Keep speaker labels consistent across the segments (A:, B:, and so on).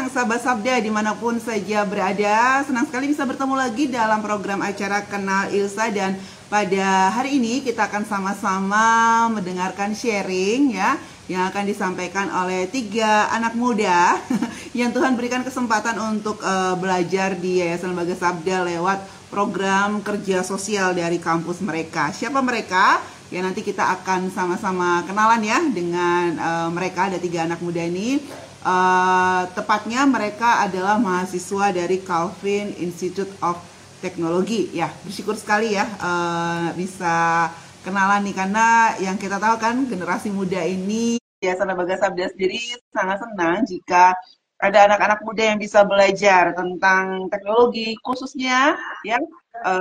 A: sahabat Sabda dimanapun saja berada. Senang sekali bisa bertemu lagi dalam program acara Kenal Ilsa. Dan pada hari ini kita akan sama-sama mendengarkan sharing ya, yang akan disampaikan oleh 3 anak muda yang Tuhan berikan kesempatan untuk belajar di Yayasan Lembaga Sabda lewat program kerja sosial dari kampus mereka. Siapa mereka? Ya, nanti kita akan sama-sama kenalan ya dengan mereka. Ada 3 anak muda ini. Tepatnya mereka adalah mahasiswa dari Calvin Institute of Technology. Ya, bersyukur sekali ya bisa kenalan nih, karena yang kita tahu kan generasi muda ini, Yayasan Lembaga Sabda sendiri sangat senang jika ada anak-anak muda yang bisa belajar tentang teknologi, khususnya ya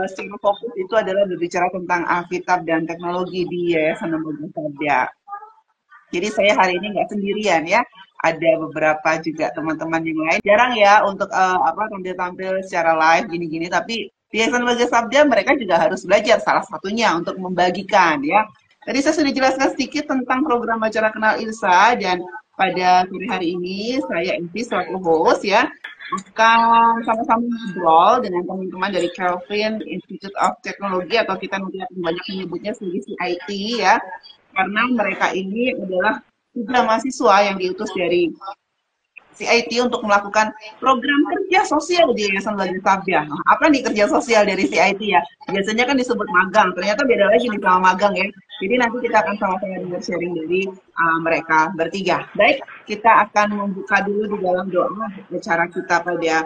A: secara fokus itu adalah berbicara tentang Alkitab dan teknologi di Yayasan Lembaga Sabda. Jadi saya hari ini nggak sendirian ya, ada beberapa juga teman-teman yang lain. Jarang ya untuk tampil-tampil secara live gini-gini, tapi di Yayasan Lembaga Sabda mereka juga harus belajar, salah satunya untuk membagikan ya. Tadi saya sudah jelaskan sedikit tentang program acara Kenal Ilsa, dan pada sore hari ini saya Envi selaku host ya akan sama-sama ngobrol dengan teman-teman dari Calvin Institute of Technology, atau kita nanti akan banyak menyebutnya sebagai CIT ya, karena mereka ini adalah 3 mahasiswa yang diutus dari CIT untuk melakukan program kerja sosial di Yayasan Lembaga Sabda. Nah, apa nih kerja sosial dari CIT ya? Biasanya kan disebut magang, ternyata beda lagi nih sama magang ya. Jadi nanti kita akan sama-sama dengar sharing dari mereka bertiga. Baik, kita akan membuka dulu di dalam doa acara kita pada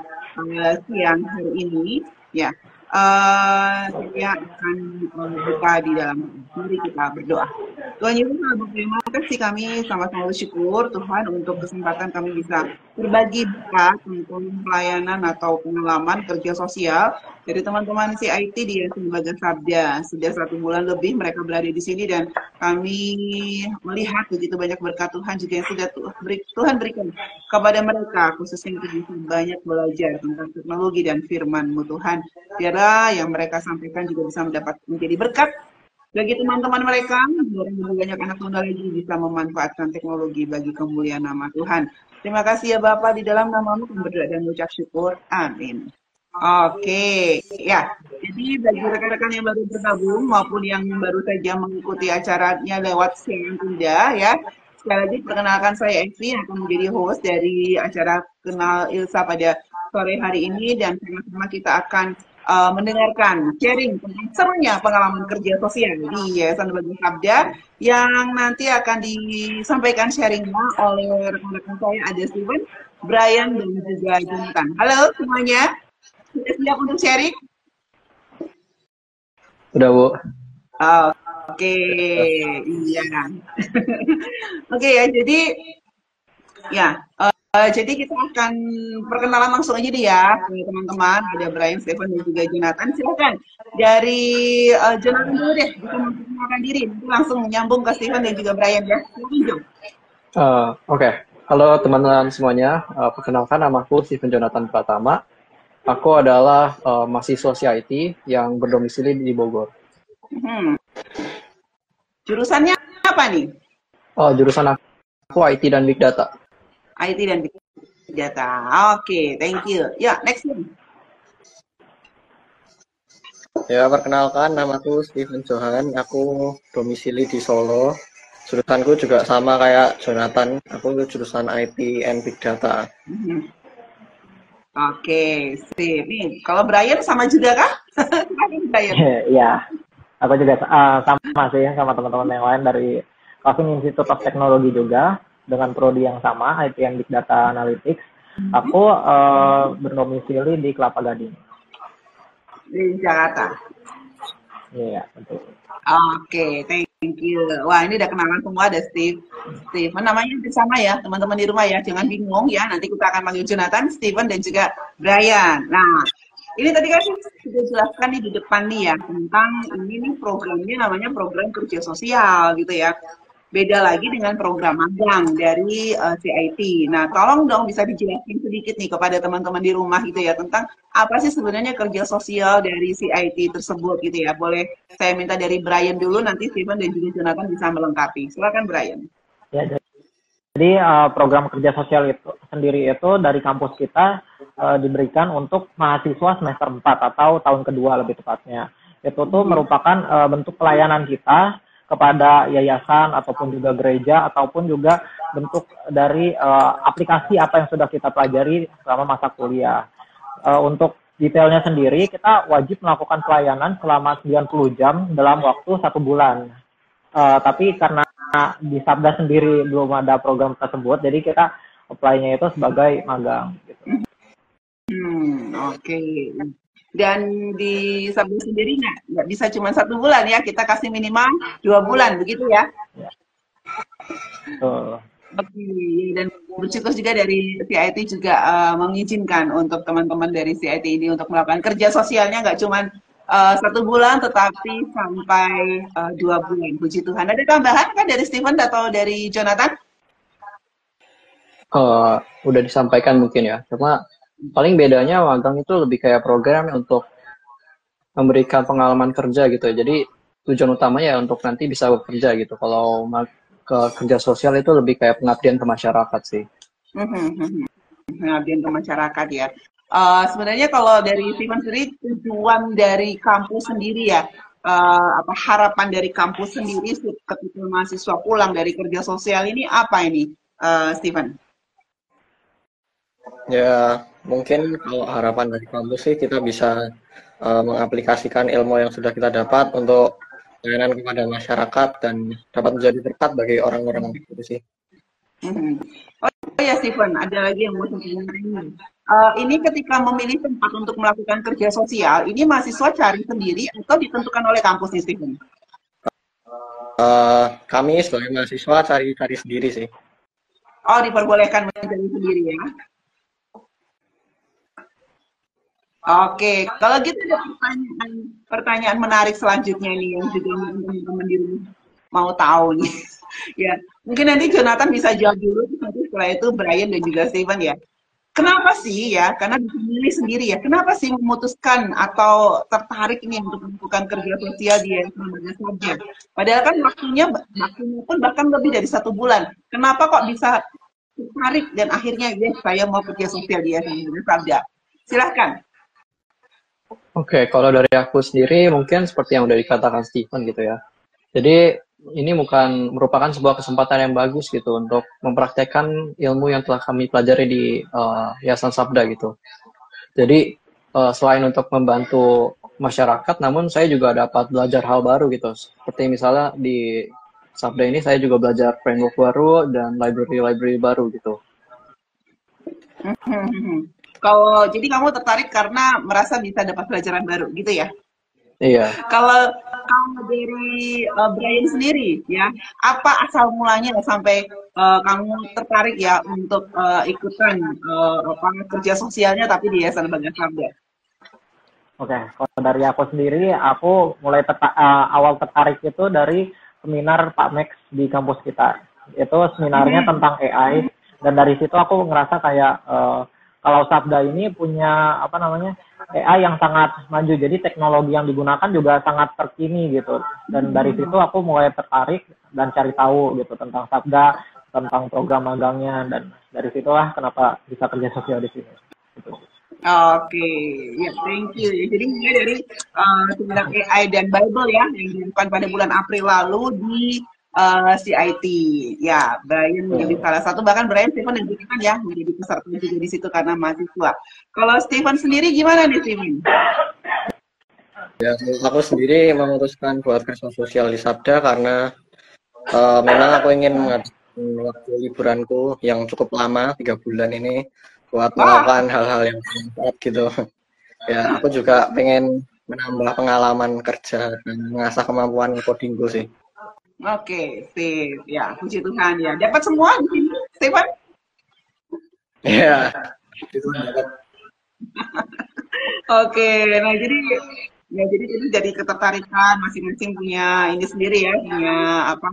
A: siang hari ini. Ya, saya akan buka di dalam. Mari kita berdoa. Tuhan Yesus, terima kasih, kami sama-sama bersyukur Tuhan untuk kesempatan kami bisa berbagi berkat tentang pelayanan atau pengalaman kerja sosial dari teman-teman CIT di Yayasan Lembaga Sabda. Sudah 1 bulan lebih mereka berada di sini, dan kami melihat begitu banyak berkat Tuhan juga yang sudah Tuhan berikan kepada mereka, khususnya untuk bisa banyak belajar tentang teknologi dan firman-Mu Tuhan. Biarlah yang mereka sampaikan juga bisa menjadi berkat bagi teman-teman mereka, biar banyak anak muda lagi bisa memanfaatkan teknologi bagi kemuliaan nama Tuhan. Terima kasih ya Bapak, di dalam nama-Mu kami berdoa dan mengucap syukur. Amin. Oke, ya. Jadi bagi rekan-rekan yang baru bergabung maupun yang baru saja mengikuti acaranya lewat siaran tunda ya, sekali lagi perkenalkan saya Envi yang akan menjadi host dari acara Kenal Ilsa pada sore hari ini, dan sama-sama kita akan mendengarkan sharing tentang serunya pengalaman kerja sosial di Yayasan Lembaga Sabda, yang nanti akan disampaikan sharingnya oleh rekan-rekan saya, ada Steven, Brian, dan juga Jonathan. Halo semuanya, sudah siap untuk sharing?
B: Udah, Bu.
A: Oke, iya. Oke ya, jadi ya. Jadi kita akan perkenalan langsung aja deh ya teman-teman. Ada Brian, Stephen, dan juga Jonathan. Silakan dari Jonathan dulu deh, bisa memperkenalkan diri. Nanti langsung menyambung ke Stephen dan juga Brian ya.
B: Oke. Halo teman-teman semuanya. Perkenalkan, namaku Stephen Jonathan Pratama. Aku adalah mahasiswa CIT yang berdomisili di Bogor.
A: Jurusannya apa nih?
B: Jurusan aku IT dan Big Data.
A: IT dan Big Data. Oke, thank you. Ya, next one.
C: Ya, perkenalkan, namaku Steven Johan. Aku domisili di Solo. Jurusanku juga sama kayak Jonathan. Aku jurusan IT and Big Data.
A: Oke, sip. Nih, kalau Brian sama juga kah? Brian.
D: Iya, aku juga sama sih sama teman-teman yang lain dari Calvin Institute of Technology juga, dengan prodi yang sama, IT and Big Data Analytics. Aku berdomisili di Kelapa Gading.
A: Di Jakarta.
D: Iya, betul.
A: Oke, thank you. Wah, ini udah kenalan semua, ada Steve. Namanya sama ya, teman-teman di rumah ya. Jangan bingung ya, nanti kita akan panggil Jonathan, Steven, dan juga Brian. Nah, ini tadi kan sudah jelaskan nih di depan nih ya, tentang ini nih programnya namanya program kerja sosial gitu ya. Beda lagi dengan program magang dari CIT. Nah, tolong dong bisa dijelaskan sedikit nih kepada teman-teman di rumah gitu ya, tentang apa sih sebenarnya kerja sosial dari CIT tersebut gitu ya. Boleh saya minta dari Brian dulu, nanti Steven dan juga Jonathan bisa melengkapi. Silakan Brian.
D: Ya, Jadi program kerja sosial itu sendiri itu dari kampus kita diberikan untuk mahasiswa semester 4 atau tahun kedua lebih tepatnya. Itu tuh merupakan bentuk pelayanan kita kepada yayasan ataupun juga gereja ataupun juga bentuk dari aplikasi apa yang sudah kita pelajari selama masa kuliah. Untuk detailnya sendiri kita wajib melakukan pelayanan selama 90 jam dalam waktu 1 bulan. Tapi karena di Sabda sendiri belum ada program tersebut, jadi kita apply-nya itu sebagai magang. Gitu.
A: Oke. Dan di Sabda sendiri nggak bisa cuma 1 bulan ya, kita kasih minimal 2 bulan, begitu ya? Oke, dan bersyukur juga dari CIT juga mengizinkan untuk teman-teman dari CIT ini untuk melakukan kerja sosialnya nggak cuma 1 bulan, tetapi sampai 2 bulan. Puji Tuhan. Ada tambahan kan dari Stephen atau dari Jonathan?
B: Udah disampaikan mungkin ya. Cuma paling bedanya magang itu lebih kayak program untuk memberikan pengalaman kerja gitu. Jadi tujuan utamanya ya untuk nanti bisa bekerja gitu. Kalau ke kerja sosial itu lebih kayak pengabdian ke masyarakat sih.
A: Pengabdian ke masyarakat ya. Sebenarnya kalau dari Stephen sendiri, tujuan dari kampus sendiri ya, harapan dari kampus sendiri ketika mahasiswa pulang dari kerja sosial ini apa ini, Stephen?
C: Ya, mungkin kalau harapan dari kampus sih kita bisa mengaplikasikan ilmu yang sudah kita dapat untuk pelayanan kepada masyarakat dan dapat menjadi berkat bagi orang-orang itu sih.
A: Oh ya Stephen, ada lagi yang mau saya tanyain. Ini ketika memilih tempat untuk melakukan kerja sosial, ini mahasiswa cari sendiri atau ditentukan oleh kampus nih Stephen?
C: Kami sebagai mahasiswa cari sendiri sih.
A: Oh, diperbolehkan mencari sendiri ya? Oke, kalau gitu ada pertanyaan menarik selanjutnya nih yang juga teman-teman di rumah mau tahu nih. Ya, mungkin nanti Jonathan bisa jawab dulu, nanti setelah itu Brian dan juga Stephen ya. Kenapa sih ya? Karena bisa milih sendiri ya. Kenapa sih memutuskan atau tertarik ini untuk melakukan kerja sosial di Yayasan saja? Padahal kan waktunya pun bahkan lebih dari 1 bulan. Kenapa kok bisa tertarik dan akhirnya ya saya mau kerja sosial di Yayasan Sabda? Silahkan.
B: Oke, kalau dari aku sendiri mungkin seperti yang udah dikatakan Stephen gitu ya. Jadi ini merupakan sebuah kesempatan yang bagus gitu untuk mempraktekkan ilmu yang telah kami pelajari di Yayasan Sabda gitu. Jadi selain untuk membantu masyarakat, namun saya juga dapat belajar hal baru gitu. Seperti misalnya di Sabda ini saya juga belajar framework baru dan library baru gitu.
A: Kalau jadi kamu tertarik karena merasa bisa dapat pelajaran baru gitu ya?
B: Iya.
A: Kalau dari Brian sendiri ya, apa asal mulanya sampai kamu tertarik ya untuk ikutan kerja sosialnya tapi di Yayasan Bagas Sabda?
D: Oke, kalau dari aku sendiri, aku mulai awal tertarik itu dari seminar Pak Max di kampus kita. Itu seminarnya tentang AI, dan dari situ aku ngerasa kayak kalau Sabda ini punya AI yang sangat maju, jadi teknologi yang digunakan juga sangat terkini gitu. Dan dari situ aku mulai tertarik dan cari tahu gitu tentang Sabda, tentang program magangnya, dan dari situlah kenapa bisa kerja sosial di sini. Gitu.
A: Oke, ya thank you. Jadi mulai dari seminar AI dan Bible ya yang dilakukan pada bulan April lalu di CIT. Ya, Brian menjadi salah satu, bahkan Brian Stephen yang juga kan ya menjadi peserta juga di situ karena mahasiswa. Kalau Stephen sendiri gimana nih Stephen?
C: Ya, aku sendiri memutuskan buat kerja sosial di Sabda karena memang aku ingin menghabiskan waktu liburanku yang cukup lama, 3 bulan ini buat melakukan hal-hal yang bermanfaat gitu. Ya, aku juga pengen menambah pengalaman kerja dan mengasah kemampuan codingku sih.
A: Oke, sip. Ya, puji Tuhan ya. Dapat semua di sini, Stephen?
C: Ya, itu dapat.
A: Oke, nah jadi itu jadi ketertarikan masing-masing punya ini sendiri ya, punya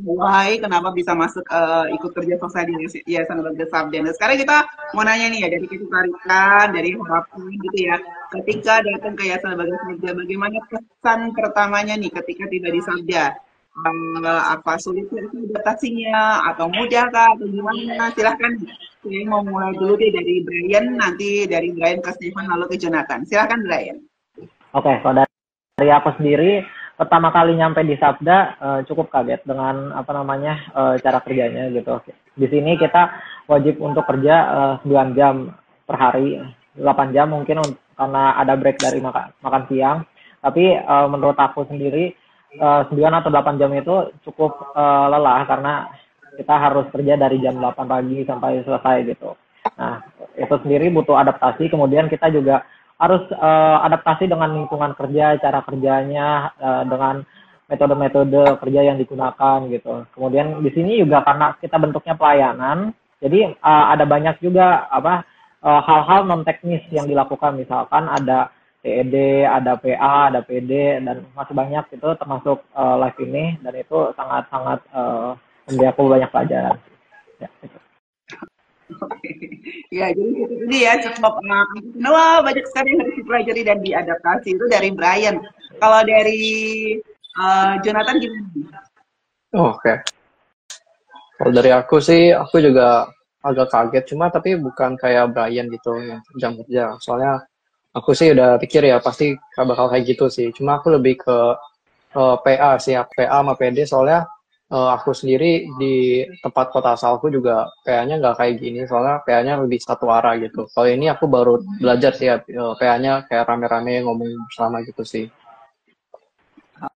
A: why kenapa bisa masuk ikut kerja sosial di Yayasan Bagas Sabda. Nah, sekarang kita mau nanya nih ya, dari ketertarikan, dari harapan gitu ya, ketika datang ke Yayasan Bagas Sabda, bagaimana kesan pertamanya nih ketika tiba di Sabda? apa sulitnya itu adaptasinya atau mudah kah atau gimana? Silahkan. Saya mau mulai dulu deh dari Brian, nanti dari Brian ke Stephen lalu ke Jonathan. Silahkan Brian.
D: Oke, kalau dari aku sendiri pertama kali nyampe di Sabda cukup kaget dengan apa namanya cara kerjanya gitu. Di sini kita wajib untuk kerja 9 jam per hari, 8 jam mungkin karena ada break dari makan siang. Tapi menurut aku sendiri 9 atau 8 jam itu cukup lelah karena kita harus kerja dari jam 8 pagi sampai selesai gitu. Nah, itu sendiri butuh adaptasi. Kemudian kita juga harus adaptasi dengan lingkungan kerja, cara kerjanya, dengan metode-metode kerja yang digunakan gitu. Kemudian di sini juga karena kita bentuknya pelayanan, jadi ada banyak juga hal-hal non teknis yang dilakukan, misalkan ada TED, ada PA, ada PD, dan masih banyak itu termasuk live ini, dan itu sangat-sangat memberi aku banyak pelajaran. Ya, gitu.
A: Ya, jadi ini ya cukup banyak sekali yang harus dipelajari dan diadaptasi itu dari Brian. Kalau dari Jonathan gimana?
B: Oke. Kalau dari aku sih, aku juga agak kaget, cuma tapi bukan kayak Brian gitu yang jam kerja. Soalnya aku sih udah pikir ya pasti bakal kayak gitu sih. Cuma aku lebih ke PA sih, PA sama PD. Soalnya aku sendiri di tempat kota asalku juga PA-nya nggak kayak gini, soalnya PA-nya lebih satu arah gitu. Kalau ini aku baru belajar sih ya, PA-nya kayak rame-rame ngomong bersama gitu sih.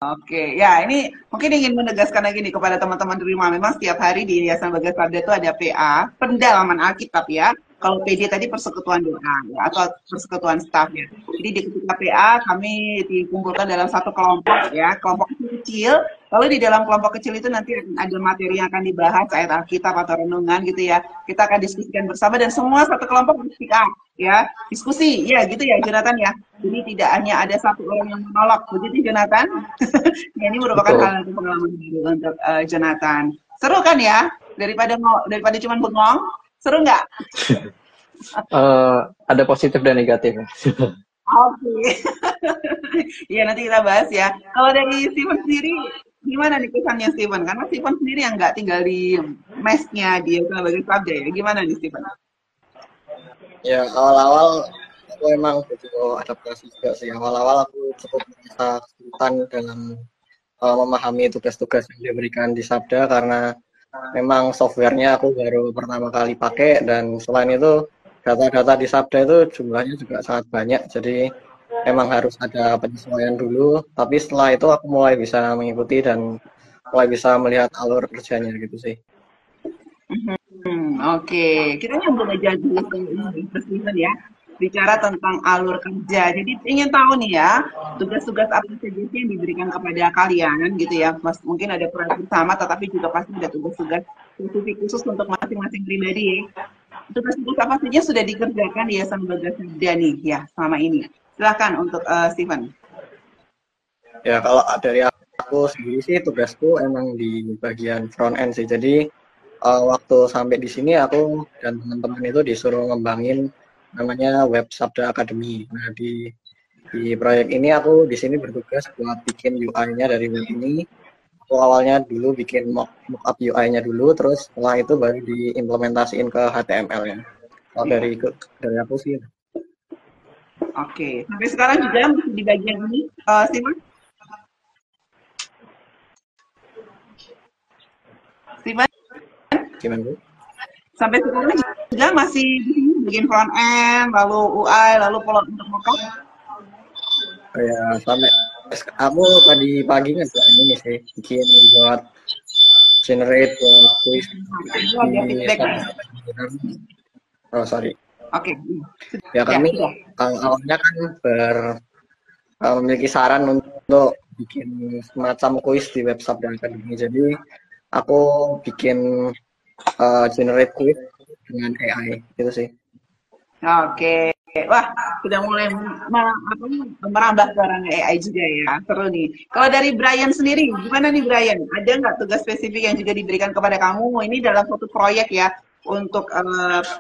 A: Oke, ya ini mungkin ingin menegaskan lagi nih kepada teman-teman di rumah. Memang setiap hari di Yayasan Bagas Sabda itu ada PA, pendalaman Alkitab ya. Kalau PD tadi persekutuan doa ya, atau persekutuan staff ya. Jadi di ketika PA kami dikumpulkan dalam satu kelompok ya, kelompok kecil. Lalu di dalam kelompok kecil itu nanti ada materi yang akan dibahas, ayat Alkitab atau renungan gitu ya. Kita akan diskusikan bersama dan semua satu kelompok speak up ya, diskusi ya gitu ya Jonathan ya. Jadi tidak hanya ada satu orang yang menolak, begitu Jonathan. Ya, ini merupakan hal yang pengalaman baru untuk Jonathan. Seru kan ya? Daripada cuma bengong, seru nggak?
B: Ada positif dan negatifnya.
A: Oke. Ya nanti kita bahas ya. Kalau dari Steven sendiri, gimana nih kesannya Steven? Karena Steven sendiri yang nggak tinggal di mesnya dia sebagai Sabda ya. Gimana nih Steven?
C: Ya awal-awal aku emang butuh adaptasi juga sih. Awal-awal aku cukup merasa kesulitan dalam memahami tugas-tugas yang diberikan di Sabda karena memang softwarenya aku baru pertama kali pakai, dan selain itu data-data di Sabda itu jumlahnya juga sangat banyak, jadi memang harus ada penyesuaian dulu. Tapi setelah itu aku mulai bisa mengikuti dan mulai bisa melihat alur kerjanya gitu sih.
A: Oke, kita nyambung aja dulu ke Steven ya. Bicara tentang alur kerja. Jadi ingin tahu nih ya, tugas-tugas apa saja sih yang diberikan kepada kalian gitu ya. Mungkin ada proyek bersama, tetapi juga pasti ada tugas-tugas spesifik khusus untuk masing-masing pribadi ya. Tugas-tugas apa saja sudah dikerjakan di Yayasan Bagas Sabda nih ya selama ini. Silakan untuk Steven.
C: Ya kalau dari aku sendiri sih tugasku emang di bagian front end sih. Jadi waktu sampai di sini aku dan teman-teman itu disuruh ngembangin namanya Web Sabda Academy. Nah di proyek ini aku di sini bertugas buat bikin UI-nya dari web ini. Aku awalnya dulu bikin mock-up UI-nya dulu, terus setelah itu baru diimplementasiin ke HTML ya. Kalau dari aku sih.
A: Oke, sampai sekarang juga masih di bagian ini, Steven? Steven?
C: Gimana Bu?
A: Sampai sekarang juga masih bikin front end, lalu UI, lalu plot untuk mockup?
C: Ya sampai aku tadi pagi ngerjain ini sih, bikin buat generate buat quiz oh sorry.
A: Oke.
C: Ya kami awalnya kan memiliki saran untuk bikin semacam kuis di web Sabda Academy. Jadi aku bikin generate kuis dengan AI gitu sih.
A: Oke. Wah, sudah mulai merambah ke orang AI juga ya. Seru nih. Kalau dari Brian sendiri, gimana nih Brian? Ada nggak tugas spesifik yang juga diberikan kepada kamu? Ini dalam satu proyek ya, untuk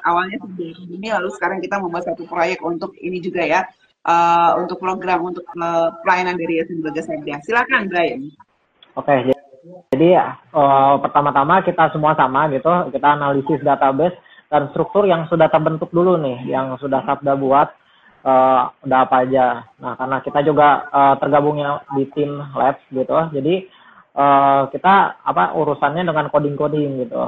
A: awalnya ini, lalu sekarang kita membuat satu proyek untuk ini juga ya, untuk program untuk pelayanan dari Yayasan Bagas Sabda. Silakan Brian.
D: Oke, Jadi pertama-tama kita semua sama gitu, kita analisis database dan struktur yang sudah terbentuk dulu nih, yang sudah Sabda buat udah apa aja. Nah, karena kita juga tergabungnya di tim labs gitu, jadi kita urusannya dengan coding-coding gitu.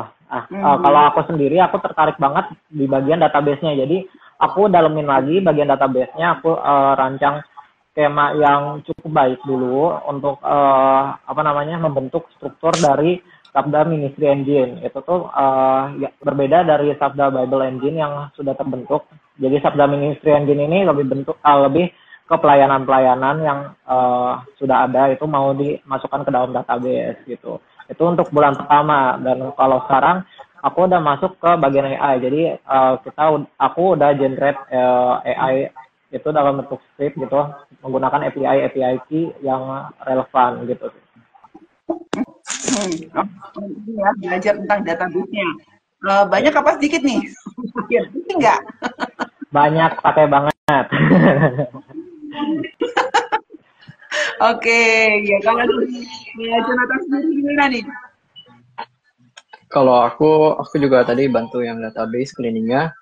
D: Kalau aku sendiri, aku tertarik banget di bagian database-nya. Jadi aku dalemin lagi bagian database-nya, aku rancang skema yang cukup baik dulu untuk membentuk struktur dari Sabda Ministry Engine. Itu tuh berbeda dari Sabda Bible Engine yang sudah terbentuk. Jadi Sabda Ministry Engine ini lebih ke pelayanan-pelayanan yang sudah ada, itu mau dimasukkan ke dalam database gitu. Itu untuk bulan pertama. Dan kalau sekarang aku udah masuk ke bagian AI. Jadi aku udah generate AI itu dalam bentuk script gitu, menggunakan API key yang relevan gitu.
A: Ya, belajar tentang database-nya. Banyak apa sedikit nih? Sedikit nggak?
D: Banyak, pakai banget.
A: Oke, ya kalau dari Jonathan sendiri gimana nih?
B: Kalau aku juga tadi bantu yang database cleaning-nya.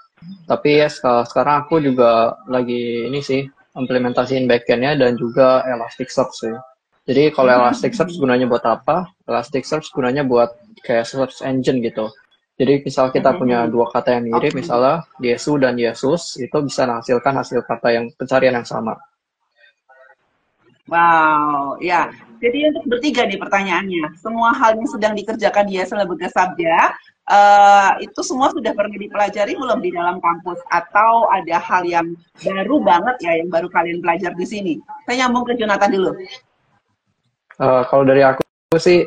B: Tapi ya sekarang aku juga lagi ini sih, implementasiin backend-nya dan juga Elasticsearch sih. Jadi kalau Elasticsearch gunanya buat apa? Elasticsearch gunanya buat kayak search engine gitu. Jadi misal kita punya dua kata yang mirip, misalnya Yesus dan Yesus, itu bisa menghasilkan hasil kata yang pencarian yang sama.
A: Wow, ya. Jadi untuk bertiga nih pertanyaannya. Semua hal yang sedang dikerjakan dia Selebega Sabda, itu semua sudah pernah dipelajari belum di dalam kampus? Atau ada hal yang baru banget ya, yang baru kalian pelajari di sini? Saya nyambung ke Jonathan dulu.
B: Kalau dari aku sih,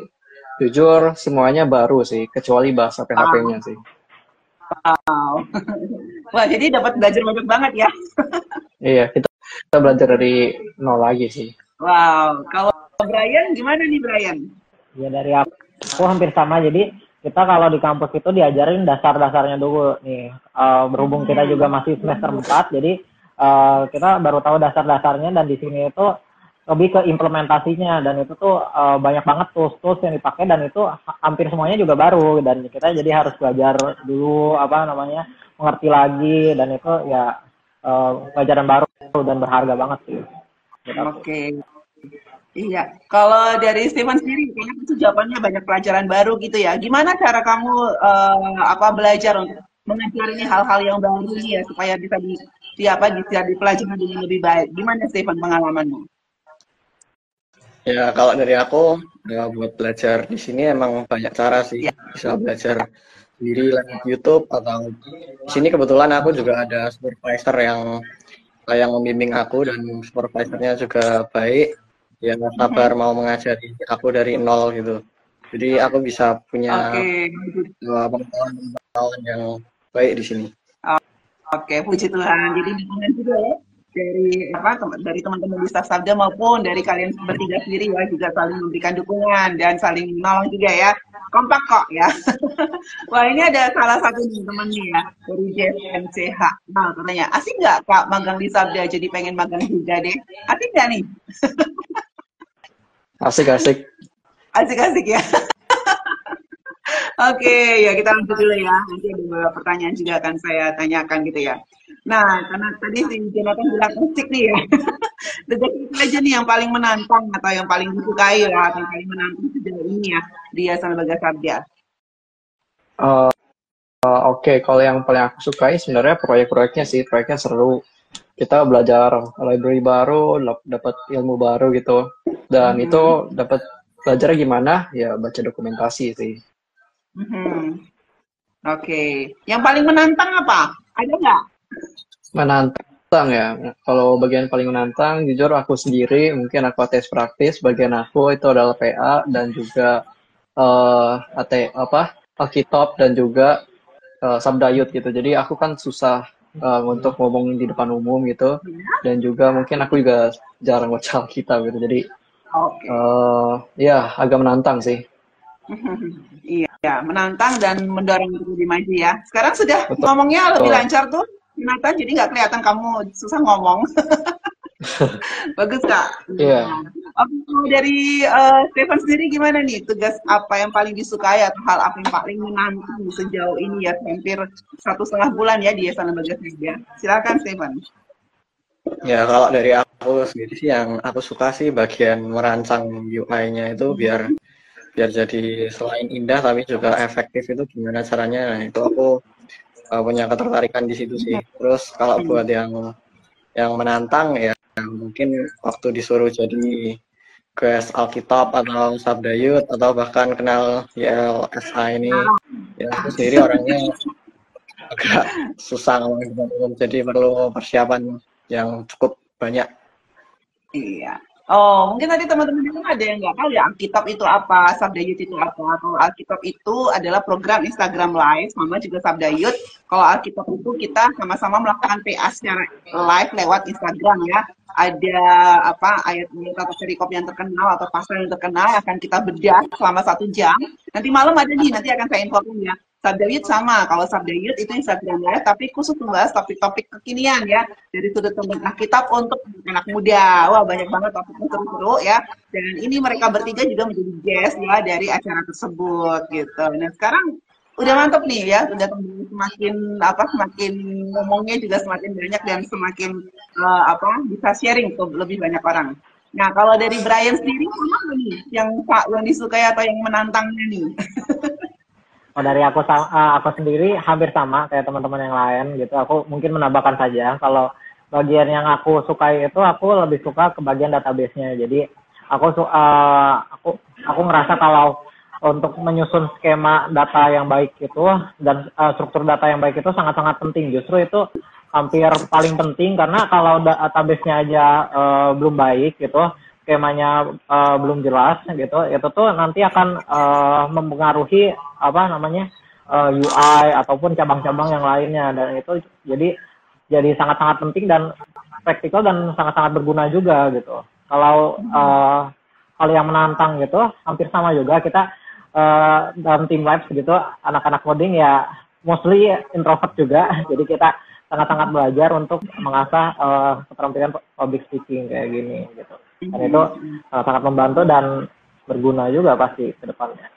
B: jujur semuanya baru sih, kecuali bahasa PHP-nya sih.
A: Wow. Wah, jadi dapat belajar banyak banget ya.
B: Iya, kita belajar dari nol lagi sih.
A: Wow, kalau Brian gimana nih Brian?
D: Ya dari aku hampir sama. Jadi kita kalau di kampus itu diajarin dasar-dasarnya dulu nih. Berhubung kita juga masih semester 4, jadi kita baru tahu dasar-dasarnya, dan di sini itu lebih ke implementasinya, dan itu tuh banyak banget tools yang dipakai, dan itu hampir semuanya juga baru, dan kita jadi harus belajar dulu mengerti lagi, dan itu ya pelajaran baru dan berharga banget sih.
A: Oke. Iya, kalau dari Steven sendiri, kayaknya itu jawabannya banyak pelajaran baru gitu ya. Gimana cara kamu belajar untuk mengajari hal-hal yang baru nih ya, supaya bisa bisa dipelajari dengan lebih baik. Gimana Steven pengalamanmu?
C: Ya, kalau dari aku, ya, buat belajar di sini emang banyak cara sih. Bisa belajar sendiri lewat YouTube, atau di sini kebetulan aku juga ada supervisor yang membimbing aku, dan supervisornya juga baik, ya sabar mau mengajari aku dari nol gitu. Jadi aku bisa punya pengetahuan yang baik di sini.
A: Oke, puji Tuhan. Jadi dukungan juga ya dari teman-teman di Staf Sabda maupun dari kalian bertiga sendiri ya, juga saling memberikan dukungan dan saling menolong juga ya. Kompak kok ya. Wah, ini ada salah satu teman nih ya dari JMCH. Nah, katanya, asik nggak Kak magang di Sabda? Jadi pengen magang juga deh. Asik nggak nih?
B: Asik-asik.
A: Asik-asik ya. Oke, ya kita lanjut dulu ya. Nanti ada beberapa pertanyaan juga akan saya tanyakan gitu ya. Nah, karena tadi si Jonathan bilang asik nih ya. Itu aja nih yang paling menantang atau yang paling disukai ya, atau yang paling menantang sejauh ini ya, dia Selebega Sabda.
B: Oke, kalau yang paling aku sukai sebenarnya proyeknya sih, proyeknya seru. Kita belajar library baru, dapat ilmu baru gitu. Dan itu dapat belajar gimana? Ya baca dokumentasi sih.
A: Oke. Yang paling menantang apa? Ada nggak?
B: Menantang ya. Kalau bagian paling menantang, jujur aku sendiri, mungkin aku tes praktis. Bagian aku itu adalah PA dan juga Alkitab dan juga Sabdayut gitu. Jadi aku kan susah untuk ngomong di depan umum gitu. Dan juga mungkin aku juga jarang baca Alkitab gitu. Jadi ya agak menantang sih.
A: Iya, menantang dan mendorong untuk lebih maju ya. Sekarang sudah ngomongnya lebih lancar tuh, Jonathan, jadi nggak kelihatan kamu susah ngomong. Bagus Kak.
B: Iya.
A: Oke, kalau dari Stefan sendiri gimana nih? Tugas apa yang paling disukai atau hal apa yang paling menanti sejauh ini ya hampir 1,5 bulan ya di Yayasan Lembaga Surya. Silakan Stefan.
C: Ya kalau dari aku sendiri sih yang aku suka sih bagian merancang UI-nya itu biar biar jadi selain indah tapi juga efektif itu gimana caranya. Nah, itu aku punya ketertarikan di situ sih. Terus kalau buat yang menantang ya mungkin waktu disuruh jadi guest Alkitab atau Sabdayut atau bahkan kenal YLSA ini ya aku sendiri orangnya agak susah ngomong di depan umum, jadi perlu persiapan yang cukup banyak.
A: Iya. Oh, mungkin tadi teman-teman di rumah ada yang nggak tahu ya Alkitab itu apa, Sabdayut itu apa. Kalau Alkitab itu adalah program Instagram Live, sama juga Sabdayut. Kalau Alkitab itu kita sama-sama melakukan PA secara live lewat Instagram ya. Ada apa ayat-ayat atau perikop yang terkenal atau pasal yang terkenal akan kita bedah selama 1 jam. Nanti malam ada nih, nanti akan saya infokan ya. Sabdayut sama, kalau Sabdayut itu Instagram Live, tapi khusus membahas topik-topik kekinian ya, dari sudut pandang Alkitab untuk anak muda. Wah, banyak banget topiknya seru-seru ya. Dan ini mereka bertiga juga menjadi guest ya dari acara tersebut gitu. Nah, sekarang udah mantep nih ya, udah semakin ngomongnya juga semakin banyak dan semakin bisa sharing ke lebih banyak orang. Nah, kalau dari Brian sendiri sama nggak nih yang disukai atau yang menantangnya nih?
D: Oh, dari aku sendiri hampir sama kayak teman-teman yang lain gitu. Aku mungkin menambahkan saja kalau bagian yang aku sukai itu aku lebih suka ke bagian database-nya. Jadi aku ngerasa kalau untuk menyusun skema data yang baik itu dan struktur data yang baik itu sangat-sangat penting. Justru itu hampir paling penting karena kalau database-nya aja belum baik gitu, skemanya belum jelas gitu, itu tuh nanti akan mempengaruhi UI ataupun cabang-cabang yang lainnya, dan itu jadi sangat-sangat penting dan praktikal dan sangat-sangat berguna juga gitu. Kalau hal yang menantang gitu hampir sama juga kita dalam tim labs gitu, anak-anak coding ya mostly introvert juga, jadi kita sangat-sangat belajar untuk mengasah keterampilan public speaking kayak gini gitu. Dan itu sangat membantu dan berguna juga pasti ke depannya.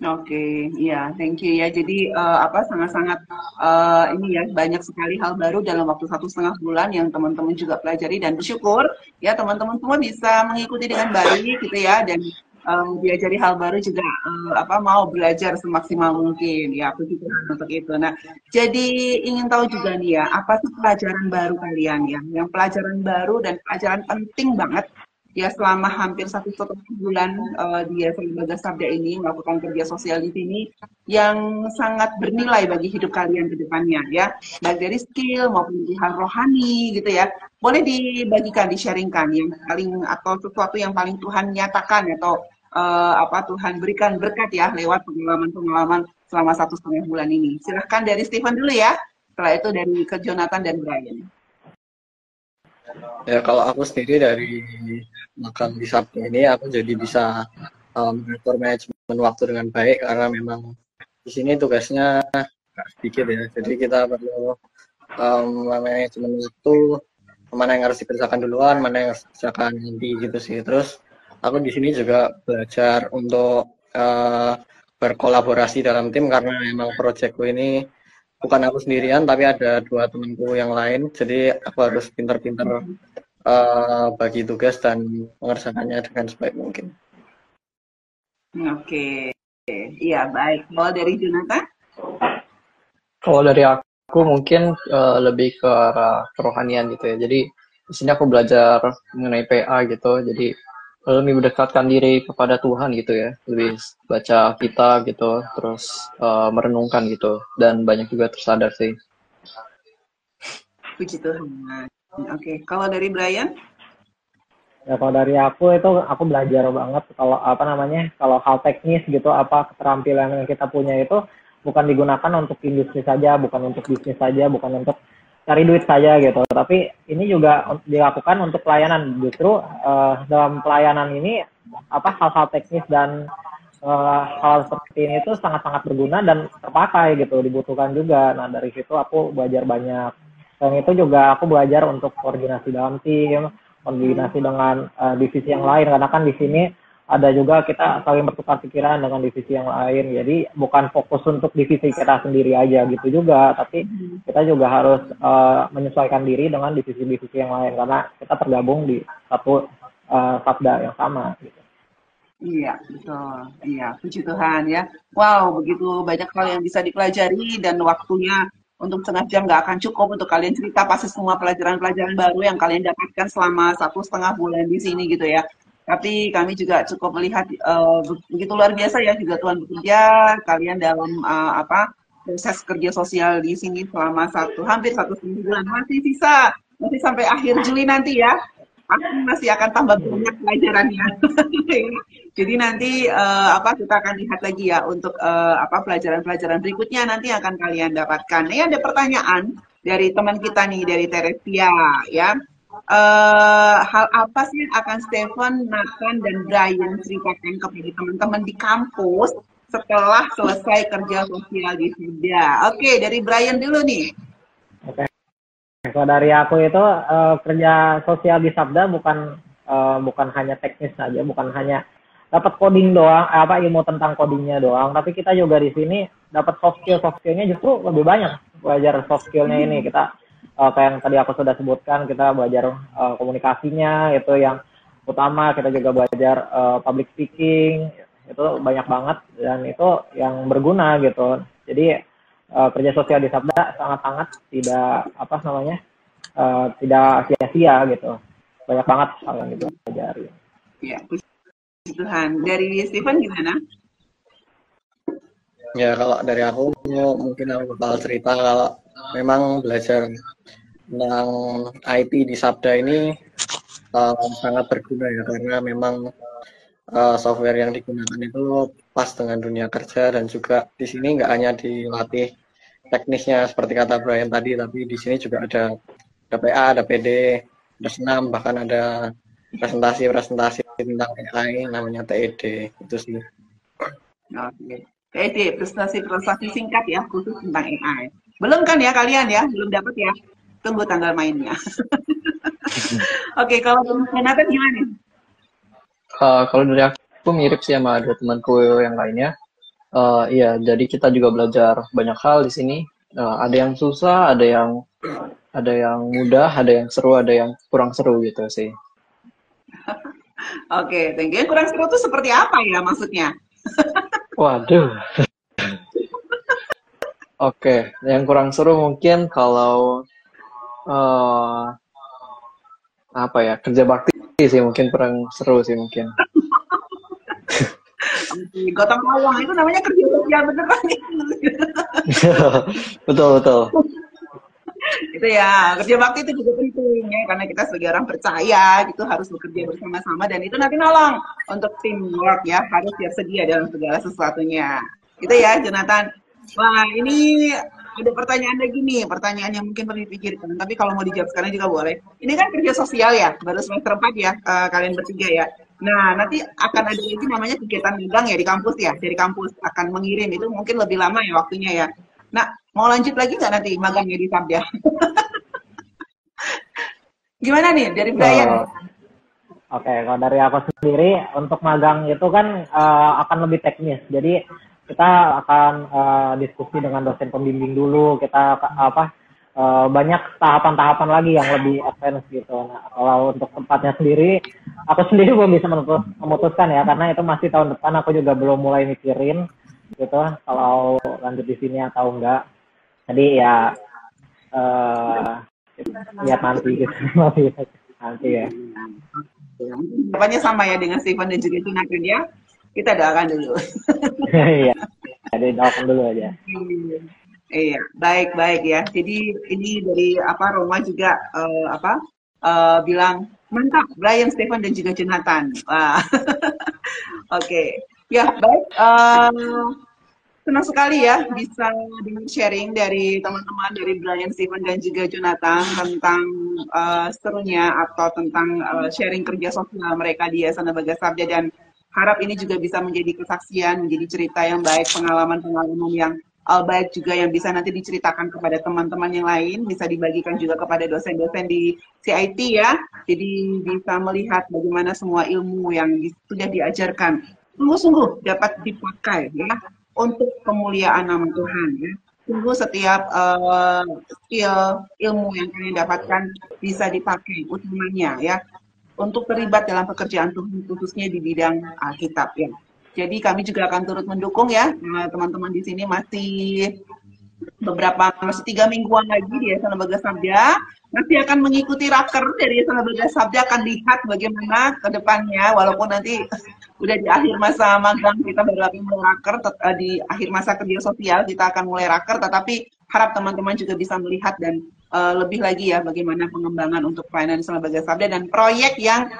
A: Oke, iya, thank you ya. Jadi sangat-sangat ini ya banyak sekali hal baru dalam waktu 1,5 bulan yang teman-teman juga pelajari dan bersyukur ya teman-teman semua bisa mengikuti dengan baik gitu ya, dan diajari hal baru juga mau belajar semaksimal mungkin ya, aku juga untuk itu. Nah, jadi ingin tahu juga nih ya, apa sih pelajaran baru kalian ya, yang pelajaran baru dan pelajaran penting banget ya selama hampir 1,5 bulan di Yayasan Lembaga Sabda ini melakukan kerja sosial di sini yang sangat bernilai bagi hidup kalian ke depannya ya, baik dari skill maupun dari hal rohani gitu ya. Boleh dibagikan, di-sharingkan yang paling atau sesuatu yang paling Tuhan nyatakan atau Tuhan berikan berkat ya lewat pengalaman-pengalaman selama 1,5 bulan ini. Silahkan dari Stephen dulu ya, setelah itu dari ke Jonathan dan Brian.
C: Ya kalau aku sendiri dari makan di Sabtu ini aku jadi bisa mengatur manajemen waktu dengan baik karena memang di sini tugasnya sedikit ya. Jadi kita perlu manajemen waktu, mana yang harus dikerjakan duluan, mana yang harus dikerjakan nanti gitu sih. Terus aku di sini juga belajar untuk berkolaborasi dalam tim karena memang proyekku ini bukan aku sendirian tapi ada 2 temanku yang lain, jadi aku harus pintar-pintar bagi tugas dan mengerjakannya dengan sebaik mungkin.
A: Oke, iya baik. Kalau dari Jonathan?
B: Kalau dari aku mungkin lebih ke arah kerohanian gitu ya. Jadi di sini aku belajar mengenai PA gitu. Jadi lebih mendekatkan diri kepada Tuhan gitu ya, lebih baca kitab gitu, terus merenungkan gitu, dan banyak juga tersadar sih.
A: Puji Tuhan. Oke, kalau dari Brian?
D: Ya kalau dari aku itu aku belajar banget kalau kalau hal teknis gitu, keterampilan yang kita punya itu bukan digunakan untuk industri saja, bukan untuk bisnis saja, bukan untuk cari duit saja gitu, tapi ini juga dilakukan untuk pelayanan. Justru dalam pelayanan ini hal-hal teknis dan hal seperti ini itu sangat-sangat berguna dan terpakai gitu, dibutuhkan juga. Nah dari situ aku belajar banyak, dan itu juga aku belajar untuk koordinasi dalam tim, koordinasi dengan divisi yang lain, karena kan di sini ada juga kita saling bertukar pikiran dengan divisi yang lain. Jadi bukan fokus untuk divisi kita sendiri aja gitu juga, tapi kita juga harus menyesuaikan diri dengan divisi-divisi yang lain karena kita tergabung di satu sabda yang sama gitu.
A: Iya, betul. Iya, puji Tuhan ya. Wow, begitu banyak hal yang bisa dipelajari dan waktunya untuk setengah jam nggak akan cukup untuk kalian cerita pasti semua pelajaran-pelajaran baru yang kalian dapatkan selama 1,5 bulan di sini gitu ya. Tapi kami juga cukup melihat begitu luar biasa ya juga Tuhan bekerja kalian dalam proses kerja sosial di sini selama hampir 1,5 bulan masih sampai akhir Juli nanti ya. Pasti masih akan tambah banyak pelajarannya. Jadi nanti kita akan lihat lagi ya untuk pelajaran-pelajaran berikutnya nanti akan kalian dapatkan. Ini ada pertanyaan dari teman kita nih dari Teresia ya. Hal apa sih yang akan Stephen, Nathan, dan Brian ceritakan kepada teman-teman di kampus setelah selesai kerja sosial di Sabda? Oke, dari Brian dulu nih.
D: Oke. Kalau dari aku itu kerja sosial di Sabda bukan hanya teknis saja, bukan hanya dapat coding doang, ilmu tentang codingnya doang, tapi kita juga di sini dapat soft skillnya justru lebih banyak. Belajar soft skillnya ini kita kayak yang tadi aku sudah sebutkan, kita belajar komunikasinya itu yang utama, kita juga belajar public speaking, itu banyak banget dan itu yang berguna gitu. Jadi kerja sosial di Sabda sangat-sangat tidak sia-sia gitu. Banyak banget hal yang dipelajari.
A: Ya, puji Tuhan. Dari Stephen gimana?
C: Ya, kalau dari aku mungkin aku bakal cerita kalau memang belajar tentang IT di Sabda ini sangat berguna ya, karena memang software yang digunakan itu pas dengan dunia kerja, dan juga di sini nggak hanya dilatih teknisnya seperti kata Brian tadi, tapi di sini juga ada PA, ada PD, ada senam, bahkan ada presentasi tentang AI namanya TED itu sih.
A: Oke. TED, presentasi singkat ya khusus tentang AI. Belum kan ya kalian ya? Belum dapat ya? Tunggu tanggal mainnya. Oke, kalau Nathan gimana?
B: Kalau dari aku mirip sih sama ada temanku yang lainnya. Iya, jadi kita juga belajar banyak hal di sini. Ada yang susah, ada yang mudah, ada yang seru, ada yang kurang seru gitu sih.
A: Oke, thank you. Yang kurang seru itu seperti apa ya maksudnya?
B: Waduh. Oke, yang kurang seru mungkin kalau kerja bakti sih mungkin kurang seru sih mungkin.
A: Gotong royong itu namanya kerja sosial beneran nih.
B: Betul.
A: Itu ya, kerja bakti itu juga penting ya, karena kita sebagai orang percaya gitu harus bekerja bersama-sama dan itu nanti nolong untuk teamwork ya, harus siap sedia dalam segala sesuatunya. Itu ya, Jonathan. Wah, ini ada pertanyaan lagi nih, pertanyaan yang mungkin perlu dipikirkan, tapi kalau mau dijawab sekarang juga boleh. Ini kan kerja sosial ya, baru semester 4 ya, kalian bertiga ya. Nah, nanti akan ada lagi namanya kegiatan magang ya di kampus ya, dari kampus akan mengirim, itu mungkin lebih lama ya waktunya ya. Nah, mau lanjut lagi nggak nanti magangnya di Sabda? Gimana nih dari Brian?
D: Oke, kalau dari aku sendiri untuk magang itu kan akan lebih teknis. Jadi kita akan diskusi dengan dosen pembimbing dulu. Kita banyak tahapan-tahapan lagi yang lebih advance gitu. Nah, kalau untuk tempatnya sendiri, aku sendiri belum bisa memutuskan ya, karena itu masih tahun depan. Aku juga belum mulai mikirin gitu kalau lanjut di sini atau enggak. Jadi ya lihat nanti gitu. nanti ya.
A: Depannya sama ya dengan Stephen dan juga Jonathan ya. Kita doakan dulu.
D: Iya. Jadi doakan dulu aja.
A: Iya, baik ya. Jadi ini dari Roma juga bilang mantap Brian, Stephen dan juga Jonathan. Wah. Oke. Ya, baik. Senang sekali ya bisa dengar sharing dari teman-teman dari Brian, Stephen dan juga Jonathan tentang serunya atau tentang sharing kerja sosial mereka di Yayasan Lembaga Sabda, dan harap ini juga bisa menjadi kesaksian, menjadi cerita yang baik, pengalaman-pengalaman yang baik juga yang bisa nanti diceritakan kepada teman-teman yang lain, bisa dibagikan juga kepada dosen-dosen di CIT ya. Jadi bisa melihat bagaimana semua ilmu yang sudah diajarkan sungguh-sungguh dapat dipakai ya untuk kemuliaan nama Tuhan ya. Sungguh setiap skill ilmu yang kalian dapatkan bisa dipakai utamanya ya untuk terlibat dalam pekerjaan Tuhan khususnya di bidang Alkitab ya. Jadi kami juga akan turut mendukung ya teman-teman di sini masih masih 3 mingguan lagi di Yayasan Lembaga Sabda masih akan mengikuti raker dari Yayasan Lembaga Sabda, akan lihat bagaimana ke depannya walaupun nanti udah di akhir masa magang kita baru akan mulai raker, di akhir masa kerja sosial kita akan mulai raker, tetapi harap teman-teman juga bisa melihat dan lebih lagi ya bagaimana pengembangan untuk pelayanan Yayasan Lembaga Sabda dan proyek yang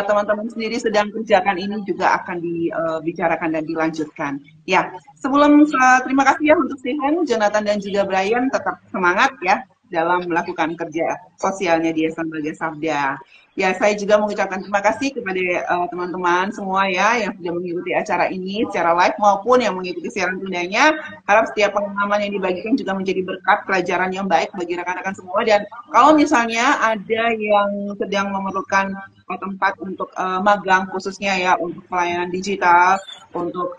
A: teman-teman sendiri sedang kerjakan ini juga akan dibicarakan dan dilanjutkan. Ya, sebelum terima kasih ya untuk Stephen, Jonathan dan juga Brian, tetap semangat ya dalam melakukan kerja sosialnya di Yayasan Lembaga Sabda. Ya, saya juga mengucapkan terima kasih kepada teman-teman semua ya yang sudah mengikuti acara ini secara live maupun yang mengikuti siaran tundanya. Harap setiap pengalaman yang dibagikan juga menjadi berkat pelajaran yang baik bagi rekan-rekan semua. Dan kalau misalnya ada yang sedang memerlukan tempat untuk magang khususnya ya untuk pelayanan digital, untuk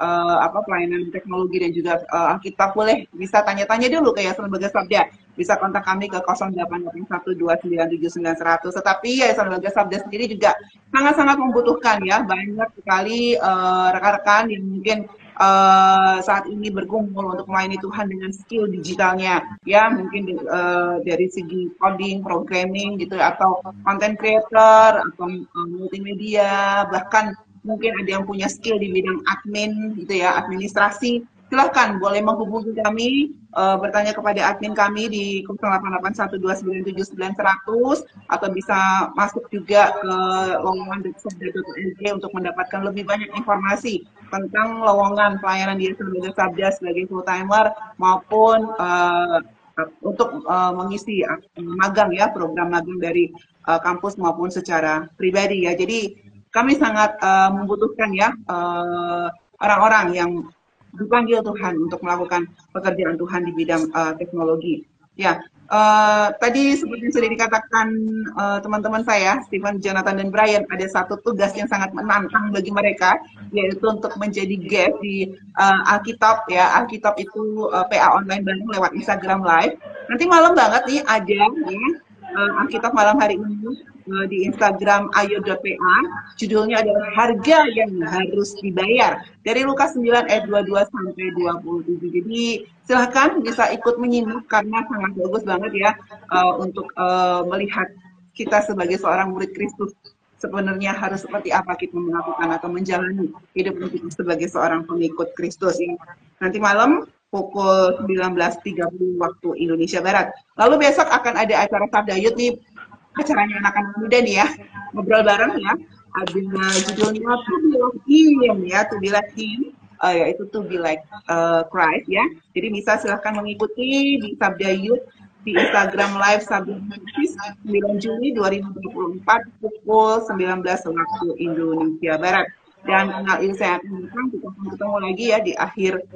A: pelayanan teknologi dan juga Alkitab, boleh bisa tanya-tanya dulu ke Yayasan Lembaga Sabda. Bisa kontak kami ke 088129799100. Tetapi Yayasan Lembaga Sabda sendiri juga sangat-sangat membutuhkan ya banyak sekali rekan-rekan yang mungkin saat ini bergumul untuk melayani Tuhan dengan skill digitalnya ya, mungkin dari segi coding, programming gitu atau content creator atau multimedia, bahkan mungkin ada yang punya skill di bidang admin gitu ya, administrasi. Silahkan boleh menghubungi kami, bertanya kepada admin kami di 088129799100 atau bisa masuk juga ke lowongan.sabda.org untuk mendapatkan lebih banyak informasi tentang lowongan pelayanan di Yayasan Lembaga Sabda sebagai full timer maupun untuk mengisi magang ya, program magang dari kampus maupun secara pribadi ya. Jadi kami sangat membutuhkan ya orang-orang yang dipanggil Tuhan untuk melakukan pekerjaan Tuhan di bidang teknologi. Ya, tadi seperti yang sudah dikatakan teman-teman saya, Stephen, Jonathan, dan Brian, ada satu tugas yang sangat menantang bagi mereka, yaitu untuk menjadi guest di Alkitab ya. Alkitab itu PA online bareng lewat Instagram Live. Nanti malam banget nih ada ya Alkitab malam hari ini di Instagram ayo.pa, judulnya adalah harga yang harus dibayar dari Lukas 9 ayat 22 sampai 27. Jadi silahkan bisa ikut menyimak karena sangat bagus banget ya untuk melihat kita sebagai seorang murid Kristus sebenarnya harus seperti apa kita melakukan atau menjalani hidup kita sebagai seorang pengikut Kristus ya. Nanti malam pukul 19.30 waktu Indonesia Barat. Lalu besok akan ada acara Sabda Youth nih, acaranya anak-anak muda nih ya, ngobrol bareng ya. Ada judulnya To Be Like Him ya, To Be Like Him, yaitu To Be Like Christ ya. Jadi bisa silahkan mengikuti di Sabda Youth di Instagram Live Sabda 9 Juli 2024 pukul 19 waktu Indonesia Barat. Dan kenal Ilsa akan datang, kita akan ketemu lagi ya di akhir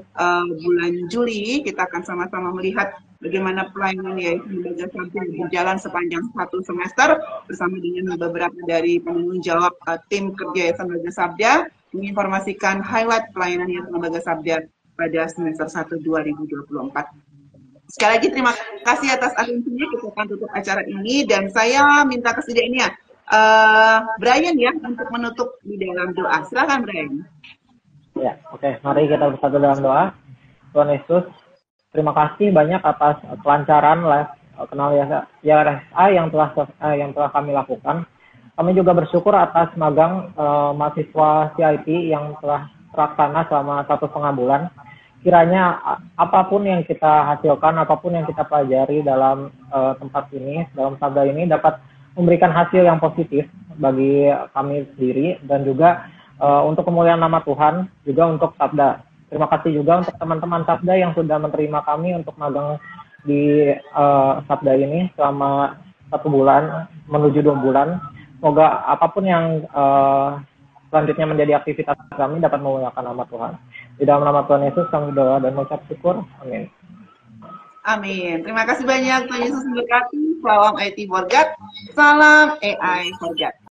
A: bulan Juli. Kita akan sama-sama melihat bagaimana pelayanan Yayasan Lembaga Sabda berjalan sepanjang 1 semester bersama dengan beberapa dari penanggung jawab tim kerja Yayasan Lembaga Sabda menginformasikan highlight pelayanan Yayasan Lembaga Sabda pada semester 1 2024. Sekali lagi terima kasih atas atensinya. Kita akan tutup acara ini dan saya minta kesediaannya Brian ya untuk menutup di dalam doa. Silakan Brian.
D: Ya, oke. Mari kita bersatu dalam doa. Tuhan Yesus, terima kasih banyak atas kelancaran live kenal YRSA yang telah kami lakukan. Kami juga bersyukur atas magang mahasiswa CIT yang telah terlaksana selama 1,5 bulan. Kiranya apapun yang kita hasilkan, apapun yang kita pelajari dalam tempat ini, dalam sabda ini dapat memberikan hasil yang positif bagi kami sendiri dan juga untuk kemuliaan nama Tuhan, juga untuk sabda. Terima kasih juga untuk teman-teman sabda yang sudah menerima kami untuk magang di sabda ini selama 1 bulan menuju 2 bulan. Semoga apapun yang selanjutnya menjadi aktivitas kami dapat memuliakan nama Tuhan. Di dalam nama Tuhan Yesus kami berdoa dan mengucap syukur. Amin.
A: Amin. Terima kasih banyak. Tuhan Yesus memberkati. Salam IT for God. Salam AI for God.